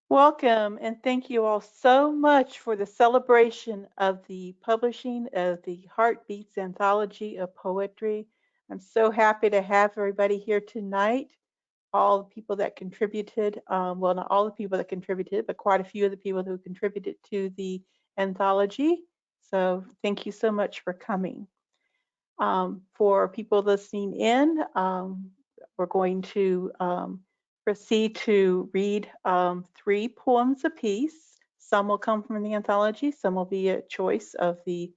Welcome, and thank you all so much for the celebration of the publishing of the Heartbeats Anthology of Poetry. I'm so happy to have everybody here tonight, all the people that contributed, well, not all the people that contributed, but quite a few of the people who contributed to the anthology. So thank you so much for coming. For people listening in, we're going to proceed to read 3 poems apiece. Some will come from the anthology, some will be a choice of the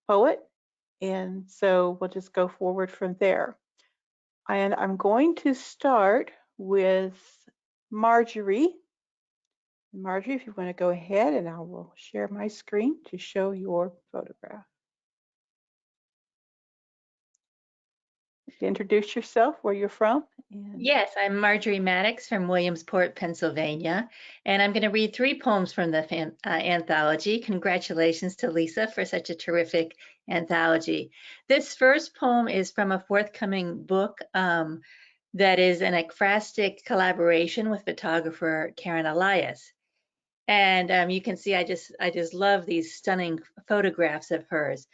poet, and so we'll just go forward from there. And I'm going to start with Marjorie. Marjorie, if you want to go ahead, and I will share my screen to show your photograph. Introduce yourself, where you're from. Yes, I'm Marjorie Maddox from Williamsport, Pennsylvania, and I'm going to read 3 poems from the anthology. Congratulations to Lisa for such a terrific anthology. This first poem is from a forthcoming book that is an ekphrastic collaboration with photographer Karen Elias. And you can see I just love these stunning photographs of hers.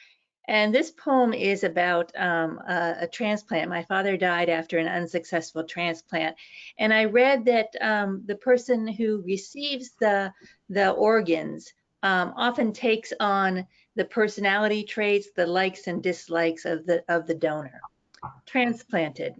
And this poem is about a transplant. My father died after an unsuccessful transplant. And I read that the person who receives the organs often takes on the personality traits, the likes and dislikes of the donor. Transplanted.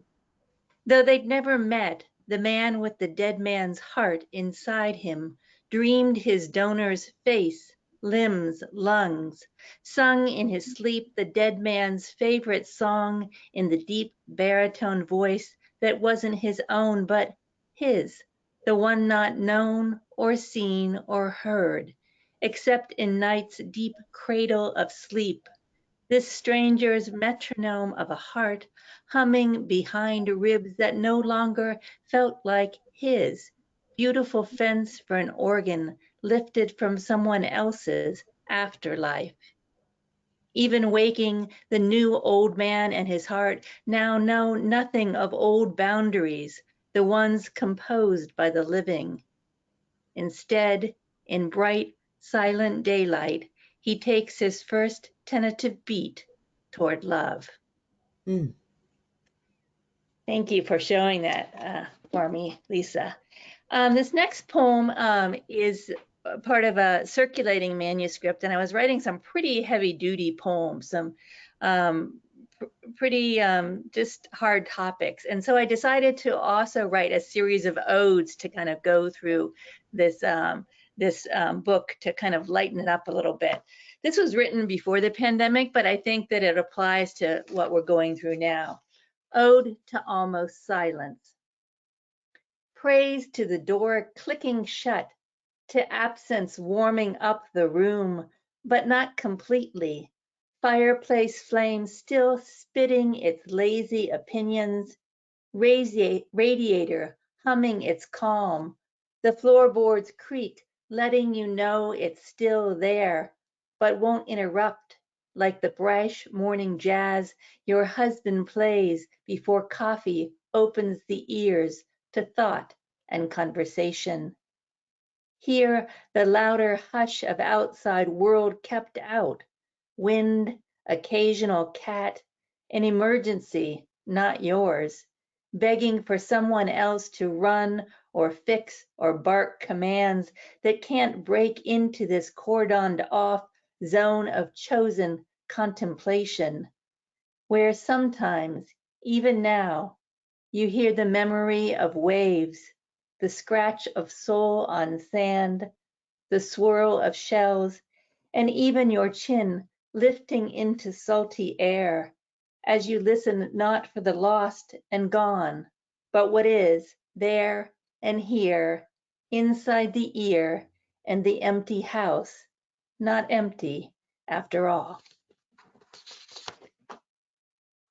Though they'd never met, the man with the dead man's heart inside him dreamed his donor's face, limbs, lungs, sung in his sleep the dead man's favorite song in the deep baritone voice that wasn't his own, but his, the one not known or seen or heard, except in night's deep cradle of sleep. This stranger's metronome of a heart humming behind ribs that no longer felt like his, beautiful fence for an organ lifted from someone else's afterlife. Even waking, the new old man and his heart now know nothing of old boundaries, the ones composed by the living. Instead, in bright, silent daylight, he takes his first tentative beat toward love. Mm. Thank you for showing that for me, Lisa. This next poem is part of a circulating manuscript, and I was writing some pretty heavy-duty poems, some pretty just hard topics. And so I decided to also write a series of odes to kind of go through this book to kind of lighten it up a little bit. This was written before the pandemic, but I think that it applies to what we're going through now. Ode to Almost Silence. Praise to the door clicking shut, to absence warming up the room, but not completely. Fireplace flame still spitting its lazy opinions, radiator humming its calm, the floorboards creak, letting you know it's still there, but won't interrupt, like the brash morning jazz your husband plays before coffee opens the ears to thought and conversation. Here, the louder hush of outside world kept out, wind, occasional cat, an emergency, not yours, begging for someone else to run or fix or bark commands that can't break into this cordoned off zone of chosen contemplation, where sometimes, even now, you hear the memory of waves, the scratch of soul on sand, the swirl of shells, and even your chin lifting into salty air as you listen not for the lost and gone, but what is there and here, inside the ear and the empty house, not empty after all.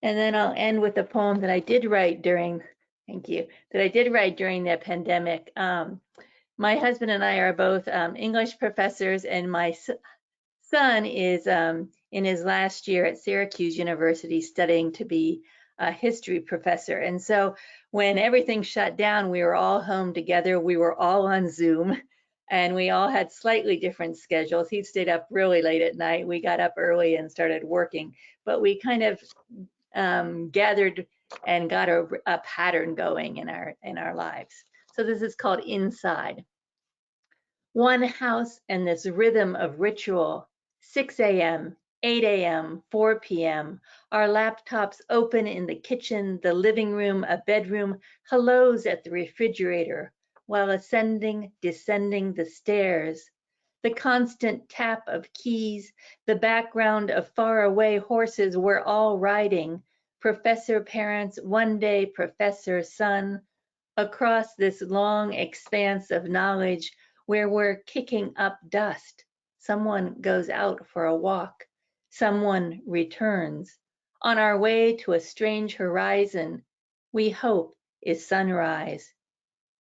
And then I'll end with a poem that I did write during, thank you, that I did write during the pandemic. My husband and I are both English professors, and my son is in his last year at Syracuse University studying to be a history professor. And so when everything shut down, we were all home together. We were all on Zoom, and we all had slightly different schedules. He stayed up really late at night. We got up early and started working, but we kind of gathered and got a pattern going in our lives. So this is called Inside. One house and this rhythm of ritual, 6 a.m., 8 a.m., 4 p.m., our laptops open in the kitchen, the living room, a bedroom, hellos at the refrigerator, while ascending, descending the stairs. The constant tap of keys, the background of faraway horses we're all riding, professor parents, one day professor son, across this long expanse of knowledge where we're kicking up dust. Someone goes out for a walk. Someone returns. On our way to a strange horizon, we hope is sunrise.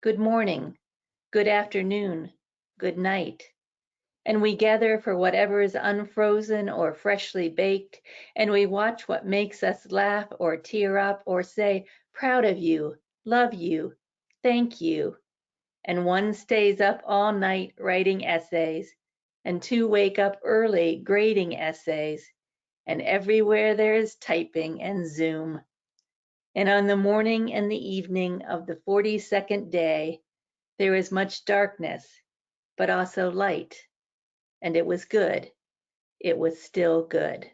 Good morning, good afternoon, good night. And we gather for whatever is unfrozen or freshly baked, and we watch what makes us laugh or tear up or say, proud of you, love you, thank you. And one stays up all night writing essays, and two wake up early grading essays, and everywhere there is typing and Zoom. And on the morning and the evening of the 42nd day, there is much darkness, but also light. And it was good. It was still good.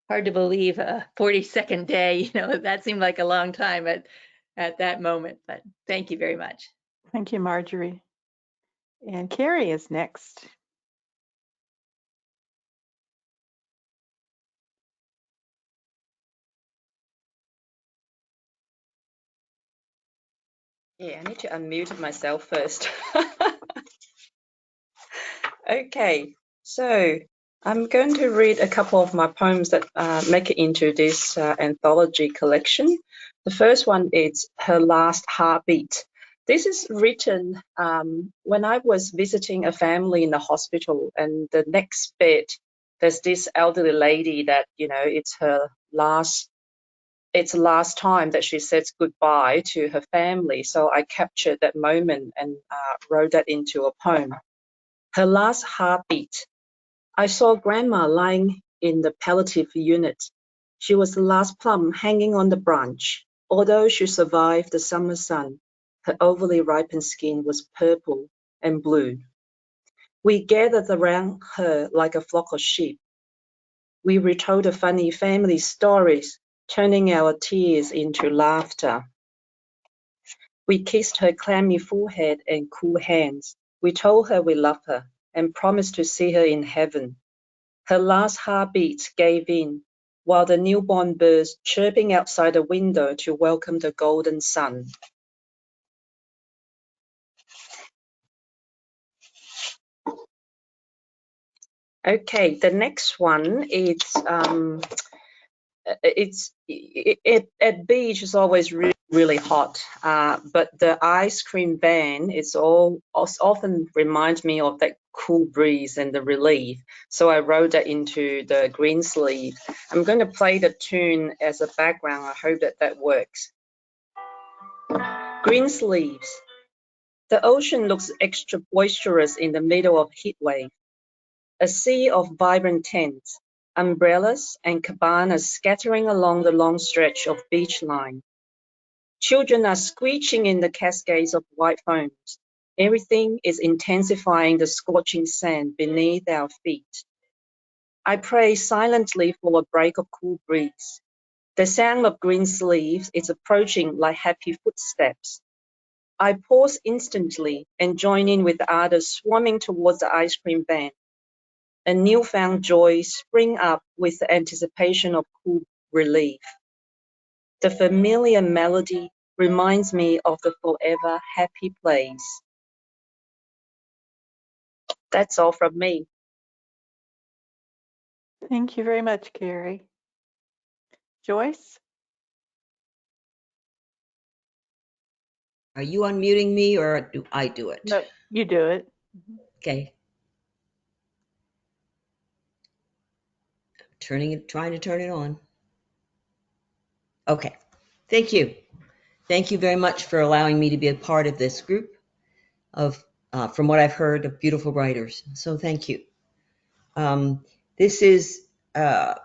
Hard to believe a 42nd day, that seemed like a long time at that moment, but thank you very much. Thank you, Marjorie. And Carrie is next. Yeah, I need to unmute myself first. Okay, so I'm going to read a couple of my poems that make it into this anthology collection. The first one is Her Last Heartbeat. This is written when I was visiting a family in the hospital, and the next bed, there's this elderly lady that, it's the last time that she says goodbye to her family. So I captured that moment and wrote that into a poem. Her last heartbeat. I saw Grandma lying in the palliative unit. She was the last plum hanging on the branch. Although she survived the summer sun, her overly ripened skin was purple and blue. We gathered around her like a flock of sheep. We retold the funny family stories, turning our tears into laughter. We kissed her clammy forehead and cool hands. We told her we loved her and promised to see her in heaven. Her last heartbeat gave in, while the newborn birds chirping outside the window to welcome the golden sun. Okay, the next one is at beach is always really hot, but the ice cream van often reminds me of that cool breeze and the relief. So I wrote that into the green sleeve. I'm going to play the tune as a background. I hope that works. Green sleeves. The ocean looks extra boisterous in the middle of heat wave. A sea of vibrant tents, umbrellas and cabanas scattering along the long stretch of beach line. Children are screeching in the cascades of white foams. Everything is intensifying the scorching sand beneath our feet. I pray silently for a break of cool breeze. The sound of green sleeves is approaching like happy footsteps. I pause instantly and join in with others swarming towards the ice cream van. A newfound joy springs up with the anticipation of cool relief. The familiar melody reminds me of the forever happy place. That's all from me. Thank you very much, Carrie. Joyce? Are you unmuting me or do I do it? No, you do it. Okay. Trying to turn it on. Okay. Thank you. Thank you very much for allowing me to be a part of this group of, from what I've heard, of beautiful writers. So thank you. This is, I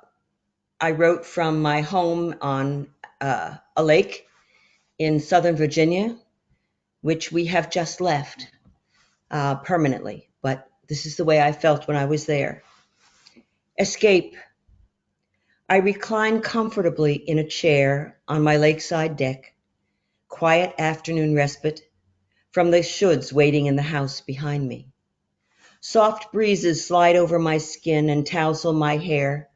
wrote from my home on a lake in Southern Virginia, which we have just left permanently, but this is the way I felt when I was there. Escape. I recline comfortably in a chair on my lakeside deck, quiet afternoon respite from the shoulds waiting in the house behind me. Soft breezes slide over my skin and tousle my hair,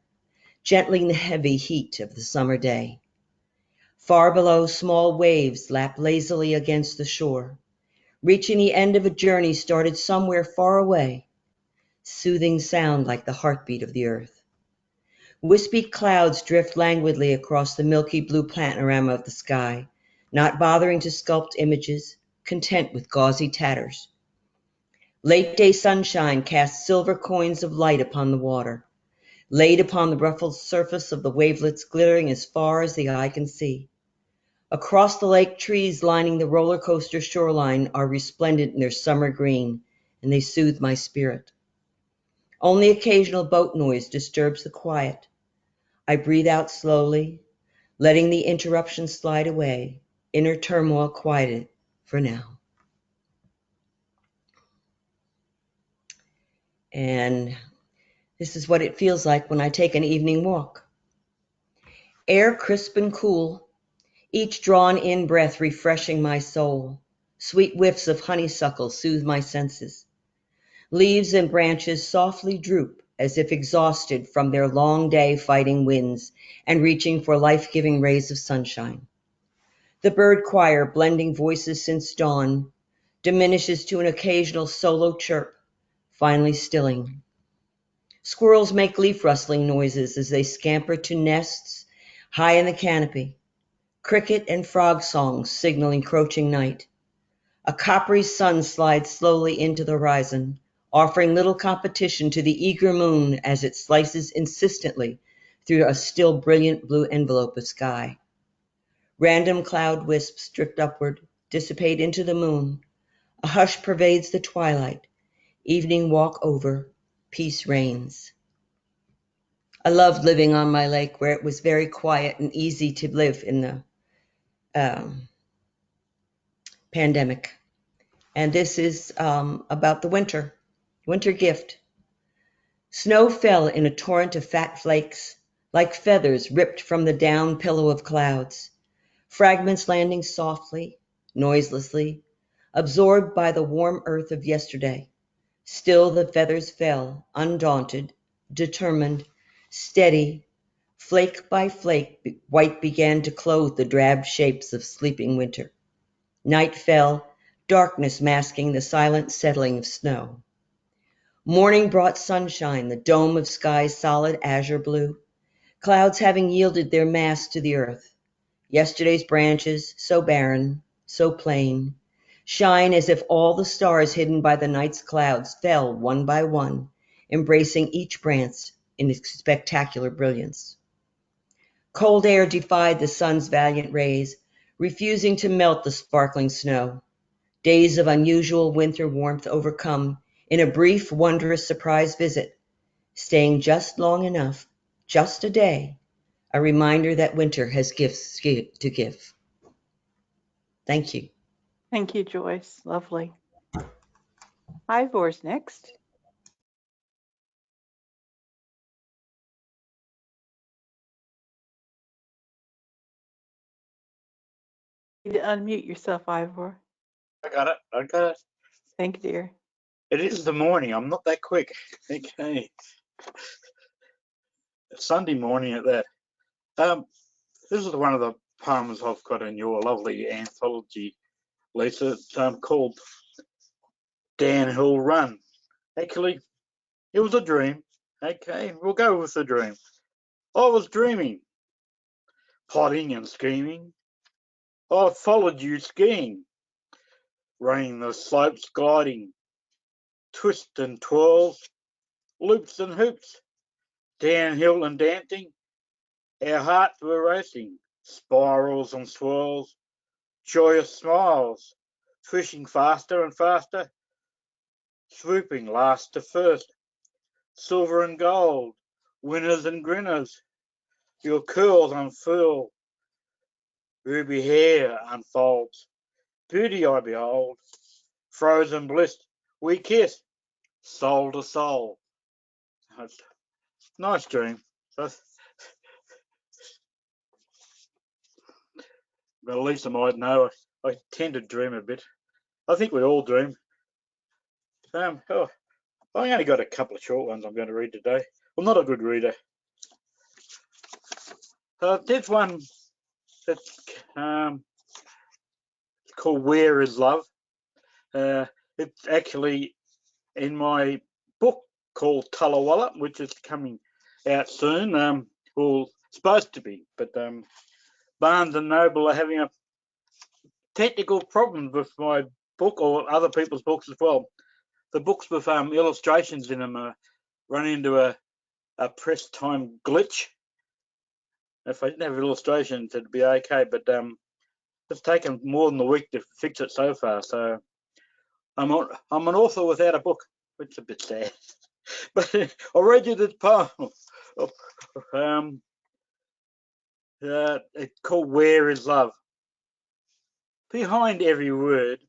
gentling the heavy heat of the summer day. Far below, small waves lap lazily against the shore, reaching the end of a journey started somewhere far away, soothing sound like the heartbeat of the earth. Wispy clouds drift languidly across the milky blue panorama of the sky, not bothering to sculpt images, content with gauzy tatters. Late-day sunshine casts silver coins of light upon the water, laid upon the ruffled surface of the wavelets glittering as far as the eye can see. Across the lake, trees lining the roller coaster shoreline are resplendent in their summer green, and they soothe my spirit. Only occasional boat noise disturbs the quiet. I breathe out slowly, letting the interruption slide away, inner turmoil quieted for now. And this is what it feels like when I take an evening walk. Air crisp and cool, each drawn-in breath refreshing my soul. Sweet whiffs of honeysuckle soothe my senses. Leaves and branches softly droop as if exhausted from their long day fighting winds and reaching for life-giving rays of sunshine. The bird choir, blending voices since dawn, diminishes to an occasional solo chirp, finally stilling. Squirrels make leaf-rustling noises as they scamper to nests high in the canopy. Cricket and frog songs signal encroaching night. A coppery sun slides slowly into the horizon, offering little competition to the eager moon as it slices insistently through a still brilliant blue envelope of sky. Random cloud wisps drift upward, dissipate into the moon. A hush pervades the twilight. Evening walk over, peace reigns. I loved living on my lake where it was very quiet and easy to live in the pandemic. And this is about the winter gift. Snow fell in a torrent of fat flakes, like feathers ripped from the down pillow of clouds, fragments landing softly, noiselessly, absorbed by the warm earth of yesterday. Still the feathers fell, undaunted, determined, steady. Flake by flake, white began to clothe the drab shapes of sleeping winter. Night fell, darkness masking the silent settling of snow. Morning brought sunshine, the dome of skies solid azure blue, clouds having yielded their mass to the earth. Yesterday's branches, so barren, so plain, shine as if all the stars hidden by the night's clouds fell one by one, embracing each branch in its spectacular brilliance. Cold air defied the sun's valiant rays, refusing to melt the sparkling snow. Days of unusual winter warmth overcome in a brief, wondrous surprise visit, staying just long enough, just a day, a reminder that winter has gifts to give. Thank you. Thank you, Joyce. Lovely. Ivor's next. You need to unmute yourself, Ivor. I got it. Thank you, dear. It is the morning. I'm not that quick. Okay. It's Sunday morning at that. This is one of the poems I've got in your lovely anthology, Lisa. It's called Downhill Run. Actually, it was a dream. Okay, we'll go with the dream. I was dreaming, plotting and scheming. I followed you skiing, running the slopes, gliding, twists and twirls, loops and hoops, downhill and dancing. Our hearts were racing, spirals and swirls, joyous smiles, fishing faster and faster, swooping last to first, silver and gold, winners and grinners, your curls unfurl, ruby hair unfolds, beauty I behold, frozen bliss, we kiss, soul to soul. Nice dream. Well, Lisa might know I tend to dream a bit. I think we all dream. I only got a couple of short ones I'm going to read today. Well, not a good reader. There's one that's called Where is Love? It's actually in my book called Tullawalla, which is coming out soon. Well, supposed to be, but Barnes and Noble are having a technical problem with my book, or other people's books as well. The books with illustrations in them run into a press time glitch. If I didn't have illustrations, it'd be okay, but it's taken more than a week to fix it so far. So I'm an author without a book, which is a bit sad. But I'll read you this poem. It's called Where is Love? Behind every word,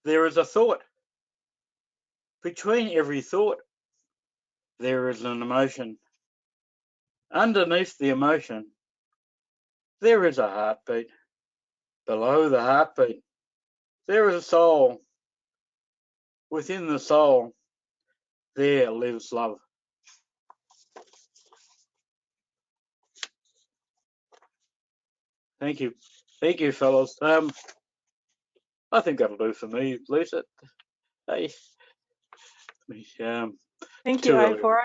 there is a thought. Between every thought, there is an emotion. Underneath the emotion, there is a heartbeat. Below the heartbeat, there is a soul. Within the soul, there lives love. Thank you. Thank you, fellows. I think that'll do for me, Lisa. Hey. Thank you, Ivor.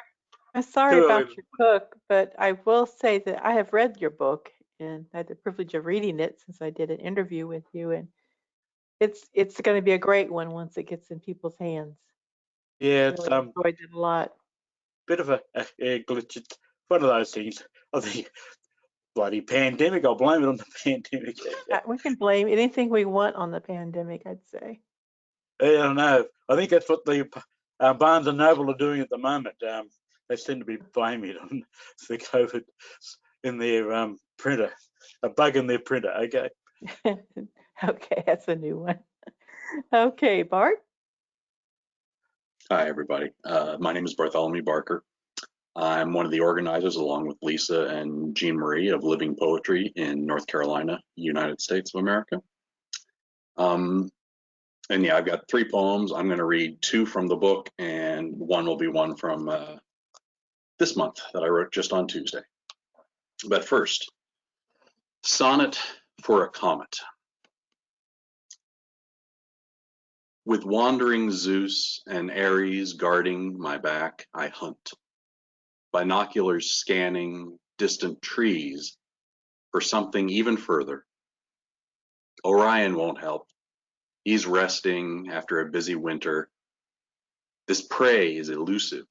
I'm sorry about your book, but I will say that I have read your book and had the privilege of reading it since I did an interview with you, and it's going to be a great one once it gets in people's hands. Yeah, it's really enjoyed it a lot. Bit of a glitch. It's one of those things. I think bloody pandemic. I'll blame it on the pandemic. We can blame anything we want on the pandemic, I'd say. I don't know. I think that's what the Barnes and Noble are doing at the moment. They seem to be blaming it on the COVID in their printer, a bug in their printer. Okay. Okay, that's a new one. Okay, Bart. Hi, everybody. My name is Bartholomew Barker. I'm one of the organizers, along with Lisa and JeanMarie, of Living Poetry in North Carolina, United States of America. And yeah, I've got 3 poems. I'm going to read 2 from the book, and one will be one from this month that I wrote just on Tuesday. But first, Sonnet for a Comet. With wandering Zeus and Ares guarding my back, I hunt, binoculars scanning distant trees for something even further. Orion won't help. He's resting after a busy winter. This prey is elusive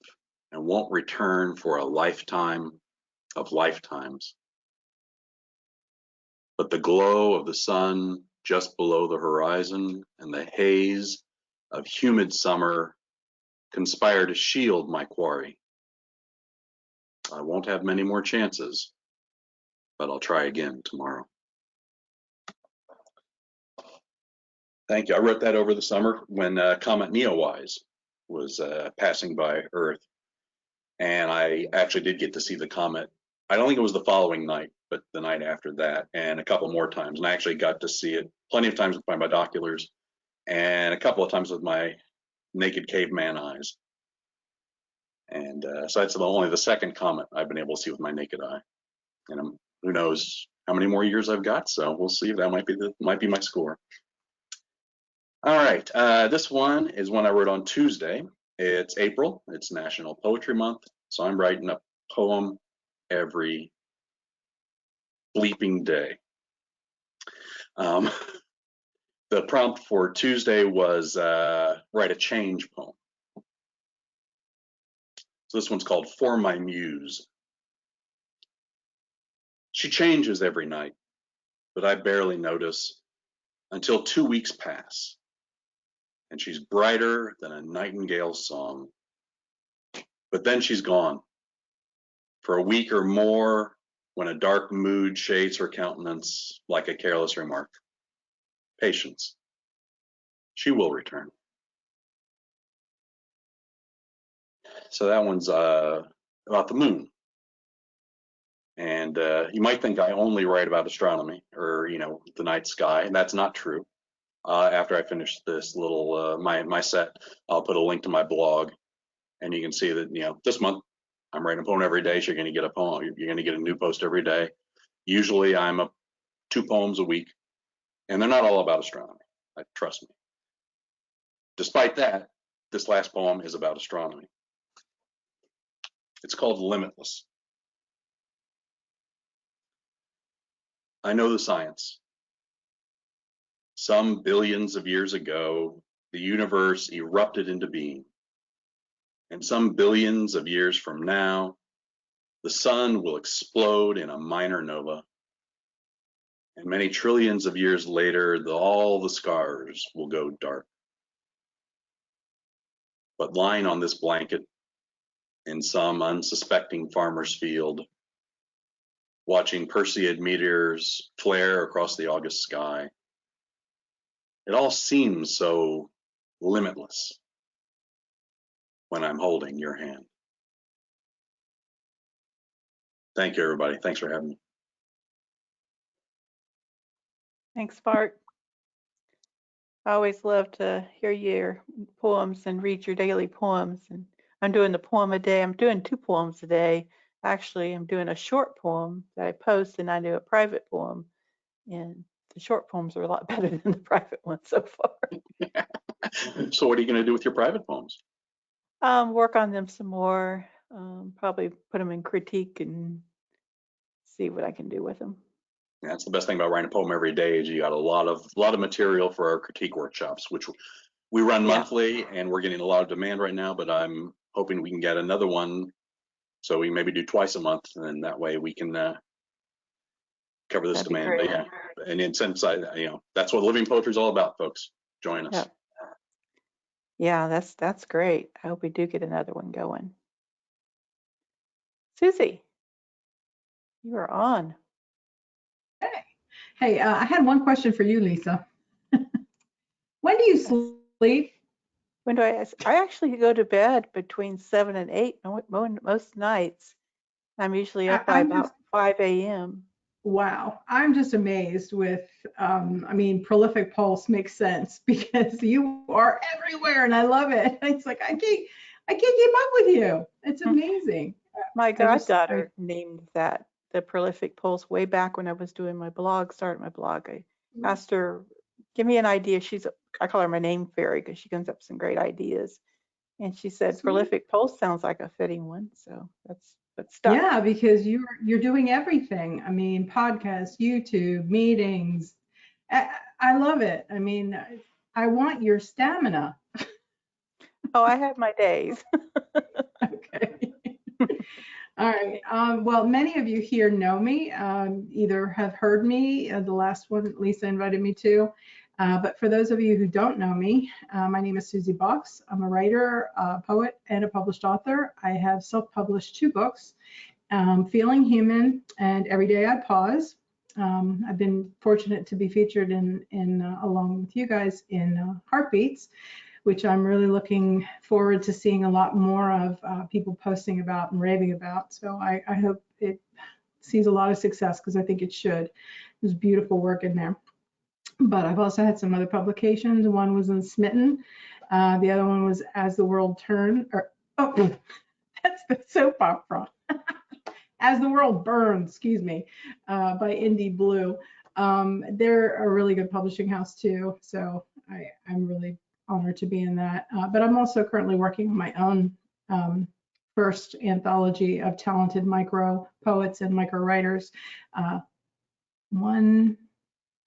and won't return for a lifetime of lifetimes. But the glow of the sun just below the horizon and the haze of humid summer conspire to shield my quarry. I won't have many more chances, but I'll try again tomorrow. Thank you. I wrote that over the summer when Comet Neowise was passing by Earth. And I actually did get to see the comet. I don't think it was the following night, but the night after that, and a couple more times. And I actually got to see it plenty of times with my binoculars and a couple of times with my naked caveman eyes. And so that's only the second comet I've been able to see with my naked eye. And who knows how many more years I've got, so we'll see. That might be my score. All right, this one is one I wrote on Tuesday. It's April, it's National Poetry Month, so I'm writing a poem every bleeping day. The prompt for Tuesday was write a change poem. So this one's called For My Muse. She changes every night, but I barely notice until 2 weeks pass, and she's brighter than a nightingale's song. But then she's gone for a week or more, when a dark mood shades her countenance like a careless remark. Patience. She will return. So that one's about the moon. And you might think I only write about astronomy or, the night sky, and that's not true. After I finish this little, my set, I'll put a link to my blog, and you can see that, this month I'm writing a poem every day. So you're going to get a poem. You're going to get a new post every day. Usually I'm up 2 poems a week, and they're not all about astronomy. Trust me. Despite that, this last poem is about astronomy. It's called Limitless. I know the science. Some billions of years ago, the universe erupted into being. And some billions of years from now, the sun will explode in a minor nova. And many trillions of years later, all the stars will go dark. But lying on this blanket in some unsuspecting farmer's field, watching Perseid meteors flare across the August sky, it all seems so limitless when I'm holding your hand. Thank you, everybody. Thanks for having me. Thanks, Bart. I always love to hear your poems and read your daily poems. And I'm doing the poem a day. I'm doing 2 poems a day. Actually, I'm doing a short poem that I post, and I do a private poem. And the short poems are a lot better than the private ones so far. So what are you going to do with your private poems? Work on them some more. Probably put them in critique and see what I can do with them. Yeah, that's the best thing about writing a poem every day is you got a lot of material for our critique workshops, which we run monthly, and we're getting a lot of demand right now. But I'm hoping we can get another one, so we maybe do twice a month, and then that way we can cover this demand. But yeah, and in sense, that's what living poetry is all about, folks. Join us. Yeah, that's great. I hope we do get another one going. Susie, you are on. Hey, I had one question for you, Lisa. When do you sleep? When do I actually go to bed between 7 and 8 most nights. I'm usually up by about 5 a.m. Wow, I'm just amazed with, Prolific Pulse makes sense because you are everywhere and I love it. It's like, I can't keep up with you. It's amazing. My goddaughter named that the Prolific Pulse way back when I was doing my blog, started my blog. I asked her, give me an idea. I call her my name fairy because she comes up with some great ideas. And she said, Prolific Pulse sounds like a fitting one. So that's stuck. Yeah, because you're doing everything. I mean, podcasts, YouTube, meetings. I love it. I mean, I want your stamina. Oh, I have my days. Okay. All right. Well, many of you here know me, either have heard me, the last one Lisa invited me to. But for those of you who don't know me, my name is Susi Bocks. I'm a writer, a poet, and a published author. I have self-published 2 books, Feeling Human and Every Day I Pause. I've been fortunate to be featured along with you guys in Heartbeats, which I'm really looking forward to seeing a lot more of people posting about and raving about. So I hope it sees a lot of success because I think it should. There's beautiful work in there. But I've also had some other publications. One was in Smitten. The other one was As the World Turned, that's the soap opera. As the World Burns, excuse me, by Indie Blue. They're a really good publishing house too. So I'm really honored to be in that. But I'm also currently working on my own first anthology of talented micro poets and micro writers. 1,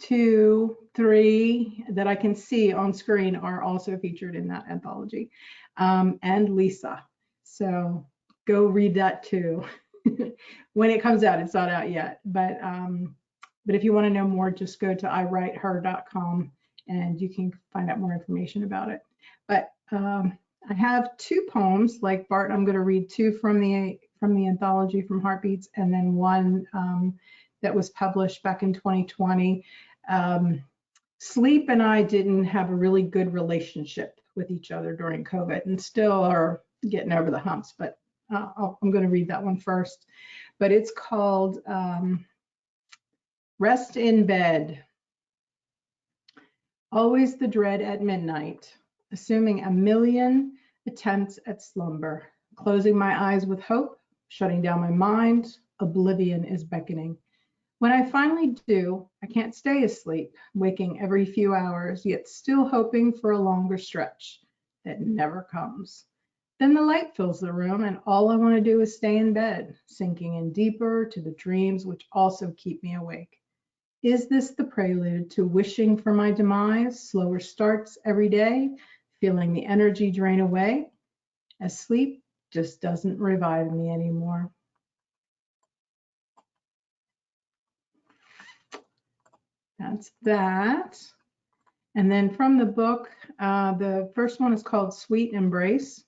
2, 3 that I can see on screen are also featured in that anthology, and Lisa. So go read that too. When it comes out, it's not out yet, but But if you want to know more, just go to iwriteher.com and you can find out more information about it. But I have 2 poems like Bart. I'm going to read 2 from the anthology from Heartbeats, and then one that was published back in 2020. Sleep and I didn't have a really good relationship with each other during COVID, and still are getting over the humps, but I'm going to read that one first. But it's called Rest in Bed. Always the dread at midnight, assuming a million attempts at slumber, closing my eyes with hope, shutting down my mind, oblivion is beckoning. When I finally do, I can't stay asleep, waking every few hours, yet still hoping for a longer stretch that never comes. Then the light fills the room, and all I want to do is stay in bed, sinking in deeper to the dreams which also keep me awake. Is this the prelude to wishing for my demise, slower starts every day, feeling the energy drain away, as sleep just doesn't revive me anymore? That's that. And then from the book, the first one is called Sweet Embrace.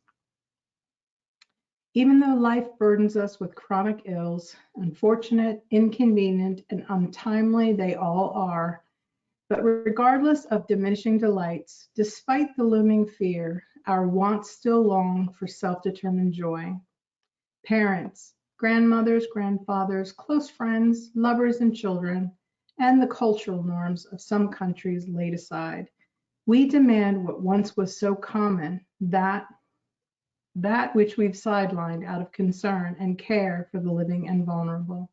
Even though life burdens us with chronic ills, unfortunate, inconvenient, and untimely they all are, but regardless of diminishing delights, despite the looming fear, our wants still long for self-determined joy. Parents, grandmothers, grandfathers, close friends, lovers, and children, and the cultural norms of some countries laid aside, we demand what once was so common, that which we've sidelined out of concern and care for the living and vulnerable.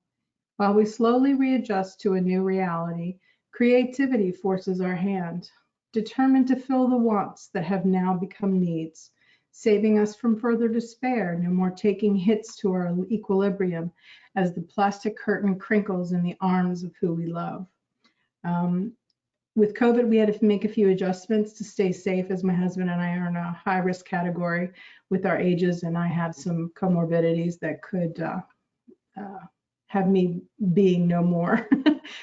While we slowly readjust to a new reality, creativity forces our hand, determined to fill the wants that have now become needs, saving us from further despair, no more taking hits to our equilibrium as the plastic curtain crinkles in the arms of who we love. With COVID, we had to make a few adjustments to stay safe, as my husband and I are in a high-risk category with our ages, and I have some comorbidities that could have me being no more.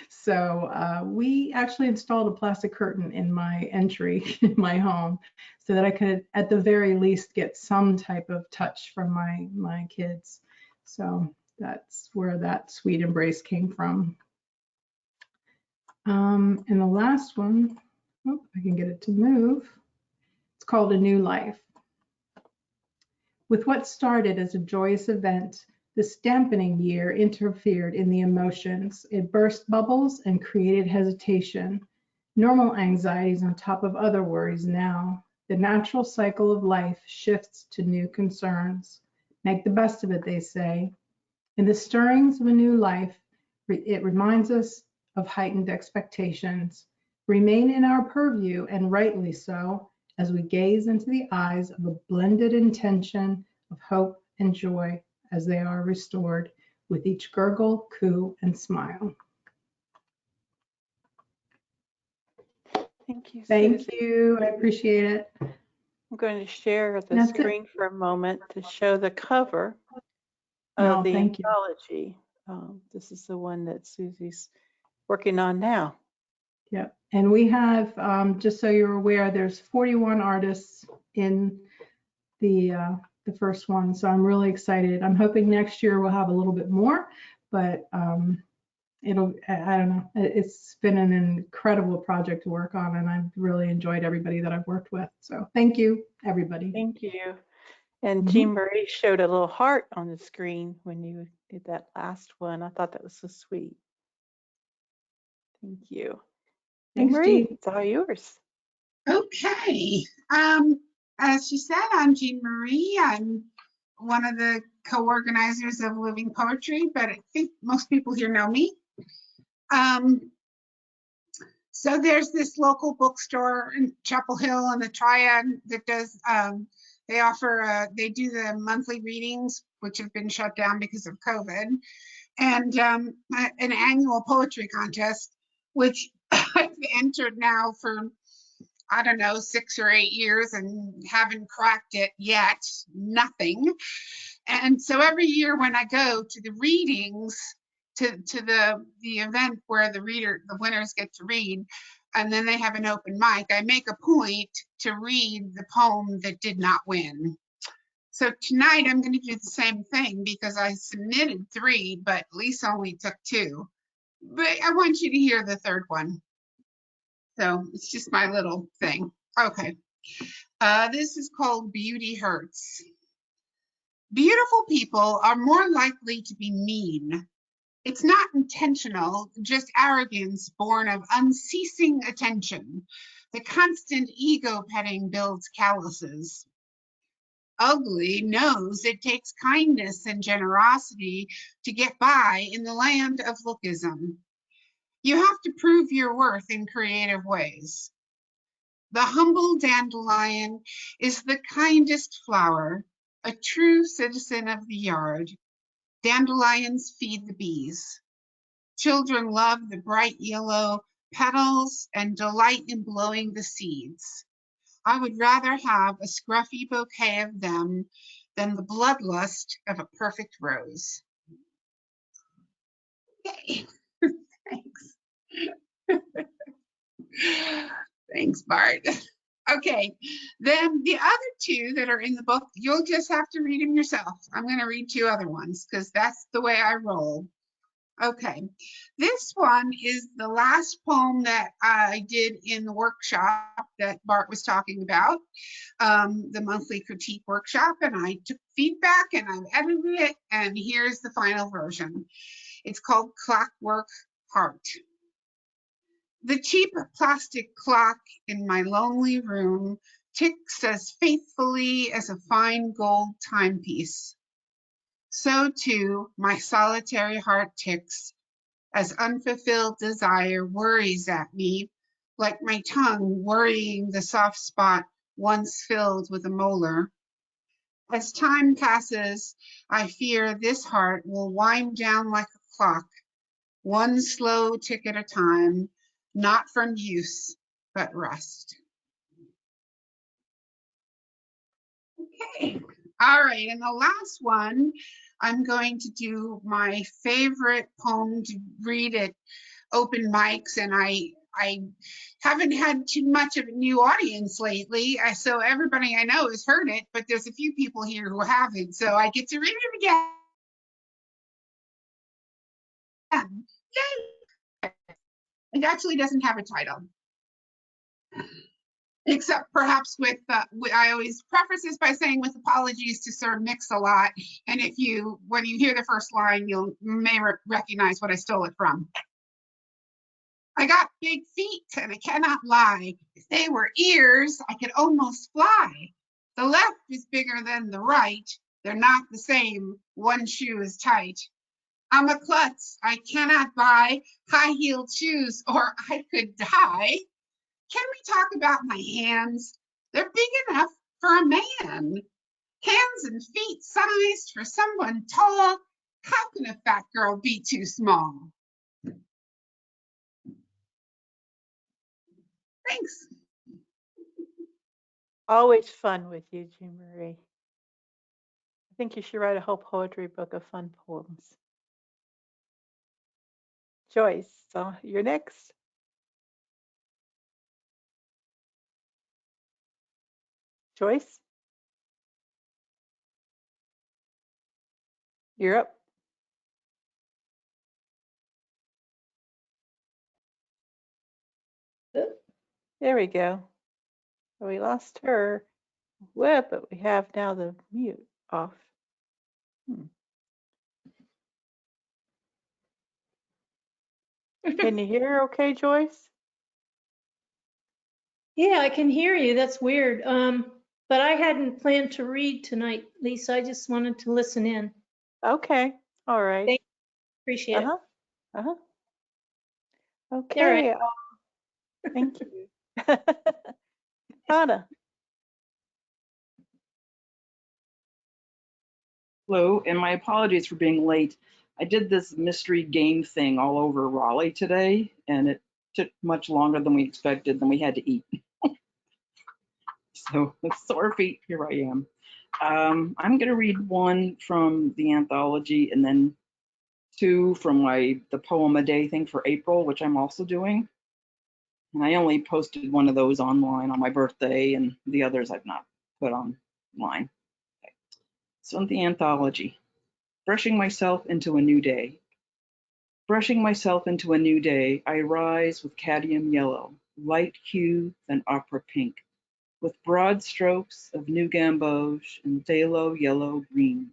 So we actually installed a plastic curtain in my entry in my home so that I could, at the very least, get some type of touch from my kids. So that's where that Sweet Embrace came from. And the last one, oh, I can get it to move. It's called A New Life. With what started as a joyous event, this dampening year interfered in the emotions. It burst bubbles and created hesitation, normal anxieties on top of other worries now. The natural cycle of life shifts to new concerns. Make the best of it, they say. In the stirrings of a new life, it reminds us of heightened expectations, remain in our purview, and rightly so, as we gaze into the eyes of a blended intention of hope and joy as they are restored with each gurgle, coo, and smile. Thank you, Thank Susie. you. I appreciate it. I'm going to share the That's it. screen for a moment to show the cover of the Thank you. anthology. This is the one that Susie's working on now. Yep. And we have, just so you're aware, there's 41 artists in the first one. So I'm really excited. I'm hoping next year we'll have a little bit more, but I don't know. It's been an incredible project to work on, and I've really enjoyed everybody that I've worked with. So thank you, everybody. Thank you. And JeanMarie showed a little heart on the screen when you did that last one. I thought that was so sweet. Thank you. Thanks, JeanMarie, Jean. it's all yours. Okay. As she said, I'm JeanMarie. I'm one of the co-organizers of Living Poetry, but I think most people here know me. So there's this local bookstore in Chapel Hill and the Triad that does, they do the monthly readings, which have been shut down because of COVID, and an annual poetry contest, which I've entered now for, I don't know, 6 or 8 years and haven't cracked it yet, nothing. And so every year when I go to the readings, to the event where the winners get to read, and then they have an open mic, I make a point to read the poem that did not win. So tonight I'm going to do the same thing because I submitted 3, but Lisa only took 2. But I want you to hear the third one. So it's just my little thing. Okay. This is called Beauty Hurts. Beautiful people are more likely to be mean. It's not intentional, just arrogance born of unceasing attention. The constant ego petting builds calluses. Ugly knows it takes kindness and generosity to get by in the land of lookism. You have to prove your worth in creative ways. The humble dandelion is the kindest flower, a true citizen of the yard. Dandelions feed the bees. Children love the bright yellow petals and delight in blowing the seeds. I would rather have a scruffy bouquet of them than the bloodlust of a perfect rose. Okay, thanks. Thanks, Bart. Okay, then the other 2 that are in the book, you'll just have to read them yourself. I'm going to read 2 other ones because that's the way I roll. Okay, this one is the last poem that I did in the workshop that Bart was talking about, the monthly critique workshop, and I took feedback and I've edited it, and here's the final version. It's called Clockwork Heart. The cheap plastic clock in my lonely room ticks as faithfully as a fine gold timepiece. So too, my solitary heart ticks as unfulfilled desire worries at me, like my tongue worrying the soft spot once filled with a molar. As time passes, I fear this heart will wind down like a clock, one slow tick at a time, not from use, but rest. Okay, all right, and the last one, I'm going to do my favorite poem to read at open mics, and I haven't had too much of a new audience lately, so everybody I know has heard it, but there's a few people here who haven't, so I get to read it again. Yay! It actually doesn't have a title, except perhaps with I always preface this by saying with apologies to Sir Mix-a-Lot, and when you hear the first line, you may recognize what I stole it from. I got big feet and I cannot lie. If they were ears, I could almost fly. The left is bigger than the right. They're not the same. One shoe is tight. I'm a klutz. I cannot buy high-heeled shoes or I could die. Can we talk about my hands? They're big enough for a man. Hands and feet sized for someone tall. How can a fat girl be too small? Thanks. Always fun with you, JeanMarie. I think you should write a whole poetry book of fun poems. Joyce, so you're next. Joyce, you're up. There we go. So we lost her web, but we have now the mute off. Can you hear her okay, Joyce? Yeah, I can hear you. That's weird. But I hadn't planned to read tonight, Lisa. I just wanted to listen in. Okay, all right. Thank you. Appreciate it. Okay, thank you. Anna. Hello, and my apologies for being late. I did this mystery game thing all over Raleigh today, and it took much longer than we expected, than we had to eat. So with sore feet, here I am. I'm going to read one from the anthology and then 2 from the poem a day thing for April, which I'm also doing. And I only posted one of those online on my birthday, and the others I've not put online. Okay. So the anthology, brushing myself into a new day. Brushing myself into a new day, I rise with cadmium yellow, light hue than opera pink, with broad strokes of new gamboge and phthalo yellow green,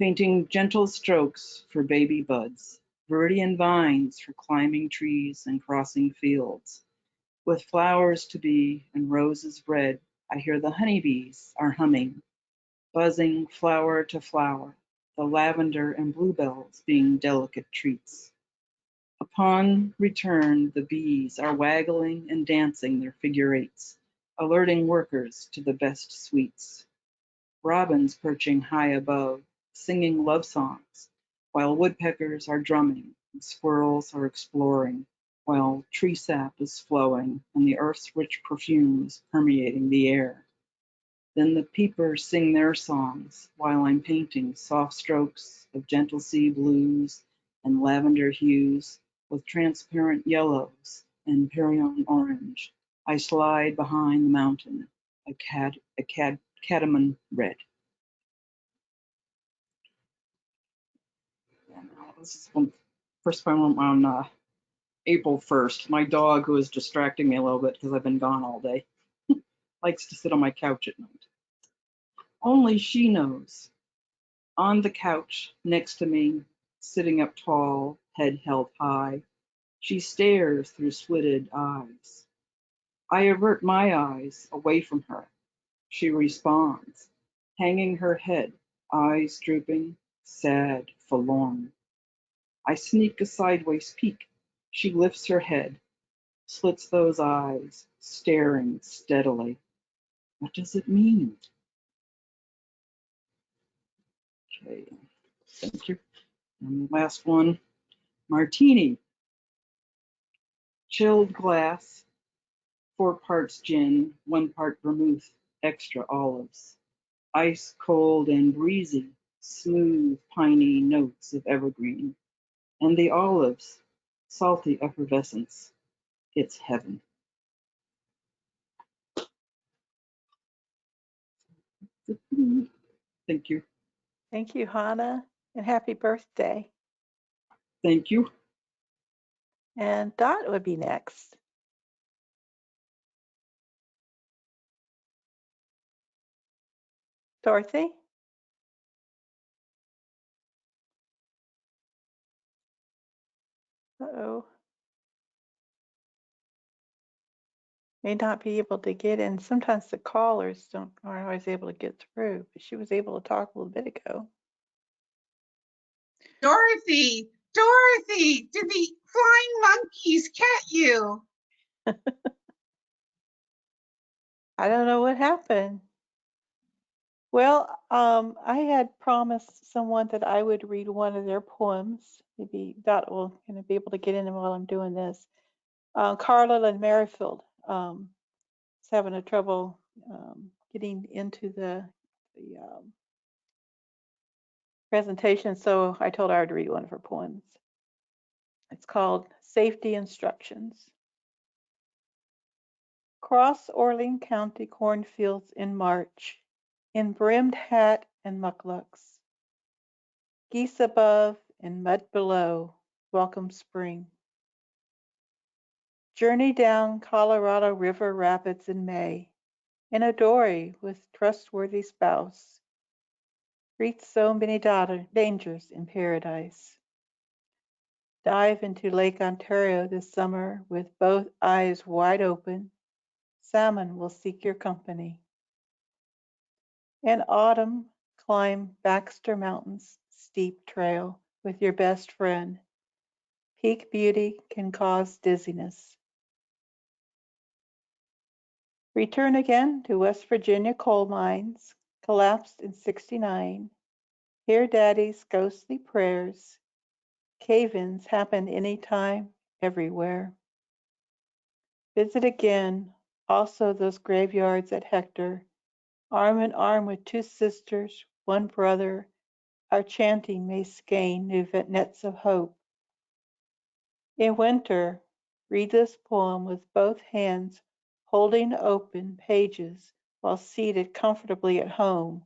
painting gentle strokes for baby buds, viridian vines for climbing trees and crossing fields. With flowers to be and roses red, I hear the honeybees are humming, buzzing flower to flower, the lavender and bluebells being delicate treats. Upon return, the bees are waggling and dancing their figure eights, alerting workers to the best sweets. Robins perching high above, singing love songs, while woodpeckers are drumming and squirrels are exploring, while tree sap is flowing and the earth's rich perfume is permeating the air. Then the peepers sing their songs while I'm painting soft strokes of gentle sea blues and lavender hues with transparent yellows and Perignon orange. I slide behind the mountain, cadmium red. And this is one first poem on April 1st. My dog, who is distracting me a little bit because I've been gone all day, likes to sit on my couch at night. Only she knows. On the couch next to me, sitting up tall, head held high, she stares through slitted eyes. I avert my eyes away from her. She responds, hanging her head, eyes drooping, sad, forlorn. I sneak a sideways peek. She lifts her head, slits those eyes, staring steadily. What does it mean? Okay, thank you. And the last one, martini. Chilled glass, 4 parts gin, 1 part vermouth, extra olives. Ice cold and breezy, smooth piney notes of evergreen. And the olives, salty effervescence. It's heaven. Thank you. Thank you, Hannah, and happy birthday. Thank you. And Dot would be next. Dorothy? Uh-oh. May not be able to get in. Sometimes the callers aren't always able to get through, but she was able to talk a little bit ago. Dorothy, did the flying monkeys catch you? I don't know what happened. Well, I had promised someone that I would read one of their poems. Maybe Dot will be able to get in while I'm doing this. Karla Linn Merrifield is having a trouble getting into the presentation, so I told her I'd read one of her poems. It's called Safety Instructions. Cross Orlean County cornfields in March, in brimmed hat and mucklucks. Geese above and mud below, welcome spring. Journey down Colorado River rapids in May, in a dory with trustworthy spouse. Greet so many dangers in paradise. Dive into Lake Ontario this summer with both eyes wide open. Salmon will seek your company. In autumn, climb Baxter Mountain's steep trail with your best friend. Peak beauty can cause dizziness. Return again to West Virginia coal mines, collapsed in '69. Hear Daddy's ghostly prayers. Cave-ins happen anytime, everywhere. Visit again, also those graveyards at Hector, arm in arm with 2 sisters, 1 brother, our chanting may skein new nets of hope. In winter, read this poem with both hands holding open pages while seated comfortably at home.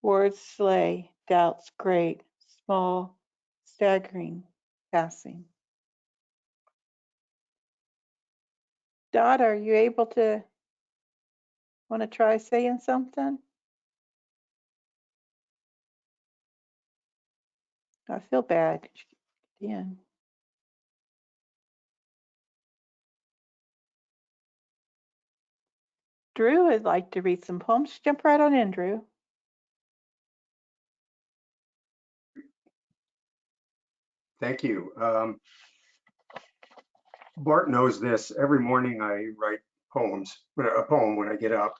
Words slay, doubts great, small, staggering, passing. Dot, are you able to want to try saying something? I feel bad. Yeah. Drew would like to read some poems. Jump right on in, Drew. Thank you. Bart knows this. Every morning I write poems, a poem when I get up.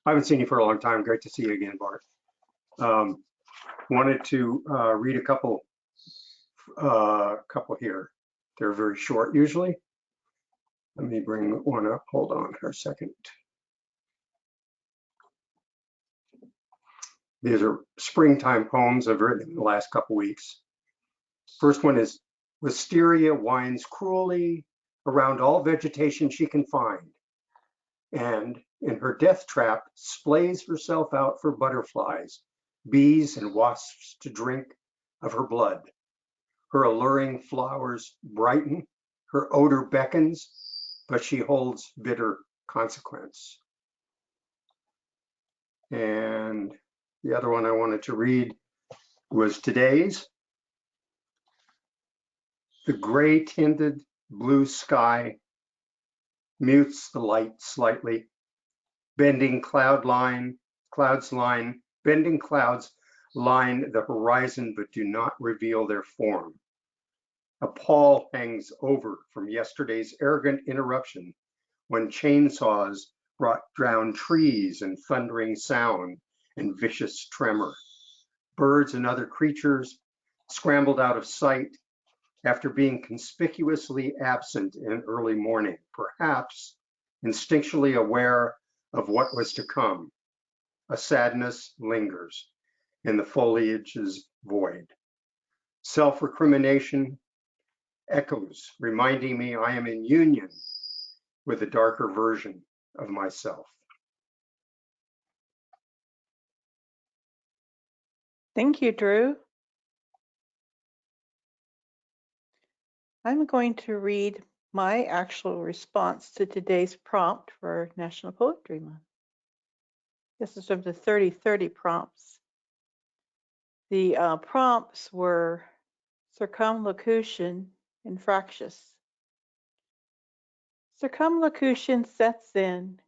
I haven't seen you for a long time. Great to see you again, Bart. Wanted to read a couple here. They're very short usually. Let me bring one up. Hold on for a second. These are springtime poems I've written in the last couple weeks. First one is, Wisteria winds cruelly around all vegetation she can find, and in her death trap splays herself out for butterflies, bees, and wasps to drink of her blood. Her alluring flowers brighten, her odor beckons, but she holds bitter consequence. And the other one I wanted to read was today's. The gray tinted blue sky mutes the light slightly. Bending clouds line the horizon but do not reveal their form. A pall hangs over from yesterday's arrogant interruption when chainsaws brought down trees and thundering sound and vicious tremor. Birds and other creatures scrambled out of sight after being conspicuously absent in early morning, perhaps instinctually aware of what was to come. A sadness lingers in the foliage's void. Self-recrimination echoes, reminding me I am in union with a darker version of myself. Thank you, Drew. I'm going to read my actual response to today's prompt for National Poetry Month. This is from the 30/30 prompts. The prompts were circumlocution and fractious. Circumlocution sets in,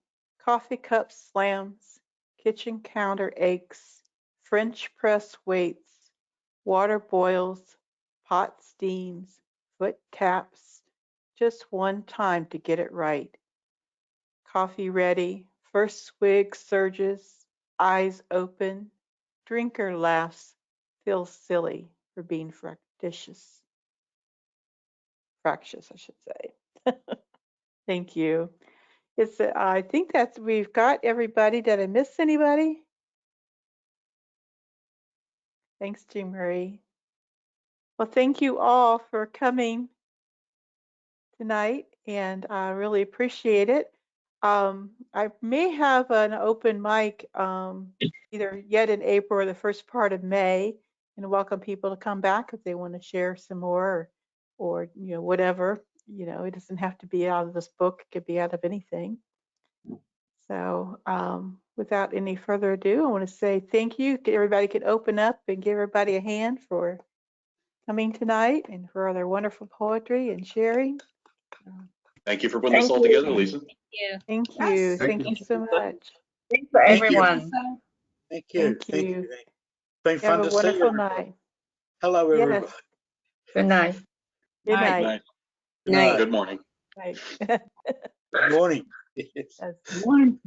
coffee cup slams, kitchen counter aches, French press waits, water boils, pot steams, foot taps, just one time to get it right. Coffee ready, first swig surges, eyes open, drinker laughs, feels silly for being fractious. Fractious, I should say. Thank you. I think we've got everybody. Did I miss anybody? Thanks, JeanMarie. Well, thank you all for coming tonight, and I really appreciate it. I may have an open mic either yet in April or the first part of May, and welcome people to come back if they want to share some more or whatever. It doesn't have to be out of this book. It could be out of anything. So without any further ado, I want to say thank you. Everybody can open up and give everybody a hand for coming tonight and for their wonderful poetry and sharing. Thank you for putting this all together, Lisa. Thank you. Yes. Thank you so much. Thanks for Thank you. everyone. Thank you. Thank you. Been fun Have a to see wonderful everybody. night. Hello, Yes. everybody. Good night. Good Night. night. Good morning. Night. Good morning. Yes. One.